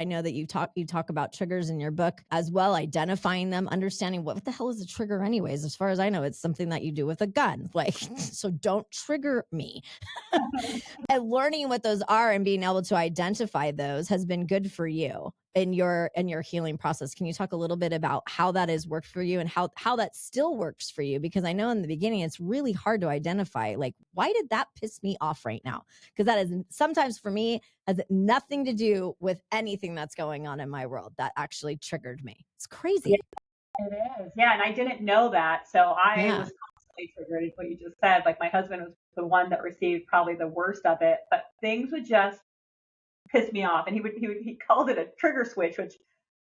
I know that you talk about triggers in your book as well, identifying them, understanding what the hell is a trigger anyways. As far as I know, it's something that you do with a gun. Like, so don't trigger me. And learning what those are and being able to identify those has been good for you in your healing process. Can you talk a little bit about how that has worked for you and how that still works for you? Because I know in the beginning it's really hard to identify, like, why did that piss me off right now? Because that is sometimes for me has nothing to do with anything that's going on in my world that actually triggered me. It's crazy. Yeah, it is. Yeah, and I didn't know that. So I Yeah. was constantly triggered, is what you just said. Like my husband was the one that received probably the worst of it, but things would just piss me off. And he called it a trigger switch, which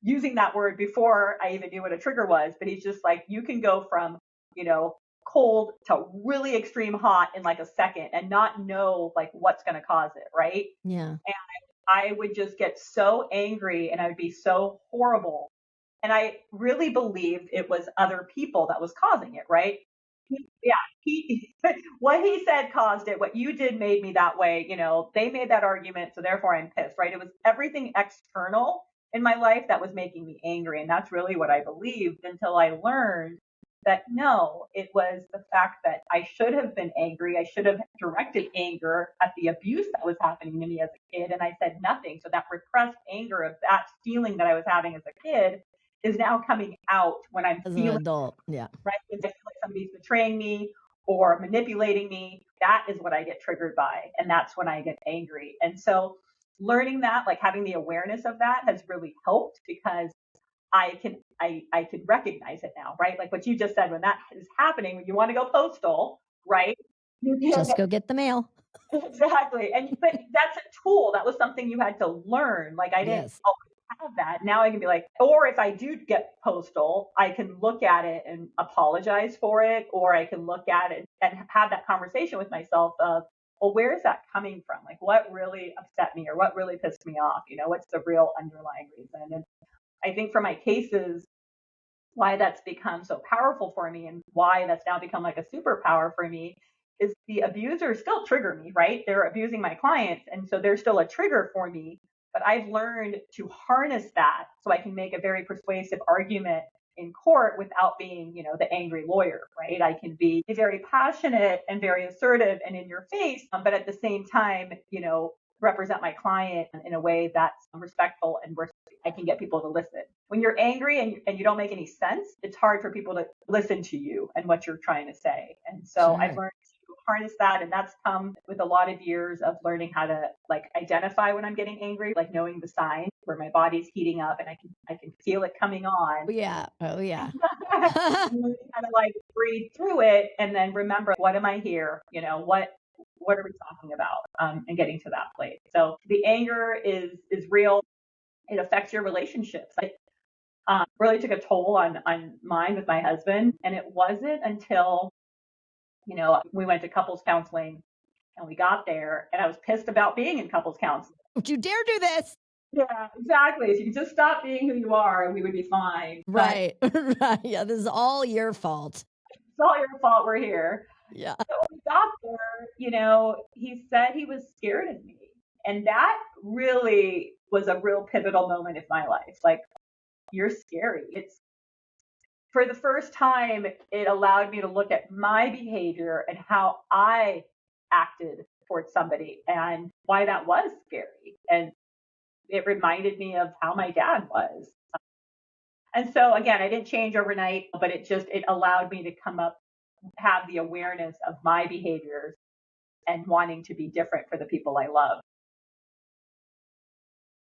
using that word before I even knew what a trigger was, but he's just like, you can go from, you know, cold to really extreme hot in like a second and not know like what's going to cause it. Right. Yeah. And I would just get so angry and I would be so horrible. And I really believed it was other people that was causing it, right? Yeah, what he said caused it. What you did made me that way. You know, they made that argument, so therefore I'm pissed, right? It was everything external in my life that was making me angry. And that's really what I believed until I learned that no, it was the fact that I should have been angry. I should have directed anger at the abuse that was happening to me as a kid. And I said nothing. So that repressed anger of that feeling that I was having as a kid is now coming out when I'm As an feeling, adult. Yeah. right? When I feel like somebody's betraying me or manipulating me, that is what I get triggered by. And that's when I get angry. And so learning that, like having the awareness of that has really helped because I can recognize it now, right? Like what you just said, when that is happening, when you want to go postal, right? You can Just go get the mail. exactly. But that's a tool. That was something you had to learn. Like I didn't Yes. always have that. Now I can be like, or if I do get postal, I can look at it and apologize for it, or I can look at it and have that conversation with myself of, well, where is that coming from? Like what really upset me or what really pissed me off? You know, what's the real underlying reason? And I think for my cases, why that's become so powerful for me and why that's now become like a superpower for me is the abusers still trigger me, right? They're abusing my clients. And so they're still a trigger for me. But I've learned to harness that so I can make a very persuasive argument in court without being, you know, the angry lawyer, right? I can be very passionate and very assertive and in your face, but at the same time, you know, represent my client in a way that's respectful and where I can get people to listen. When you're angry and you don't make any sense, it's hard for people to listen to you and what you're trying to say. And so I've Sure. learned to harness that. And that's come with a lot of years of learning how to like identify when I'm getting angry, like knowing the signs where my body's heating up and I can feel it coming on. Oh, yeah. Oh, yeah. And learning how to like breathe through it and then remember what am I here? You know, what are we talking about? And getting to that place. So the anger is real. It affects your relationships. I really took a toll on mine with my husband. And it wasn't until, you know, we went to couples counseling and we got there and I was pissed about being in couples counseling. Would you dare do this? Yeah, exactly. If you could just stop being who you are and we would be fine. But Right. Right. Yeah. This is all your fault. it's all your fault we're here. Yeah. So when we got there, you know, he said he was scared of me. And that really was a real pivotal moment in my life. Like, you're scary. It's for the first time, it allowed me to look at my behavior and how I acted towards somebody and why that was scary. And it reminded me of how my dad was. And so again, I didn't change overnight, but it allowed me to come up, have the awareness of my behaviors and wanting to be different for the people I love.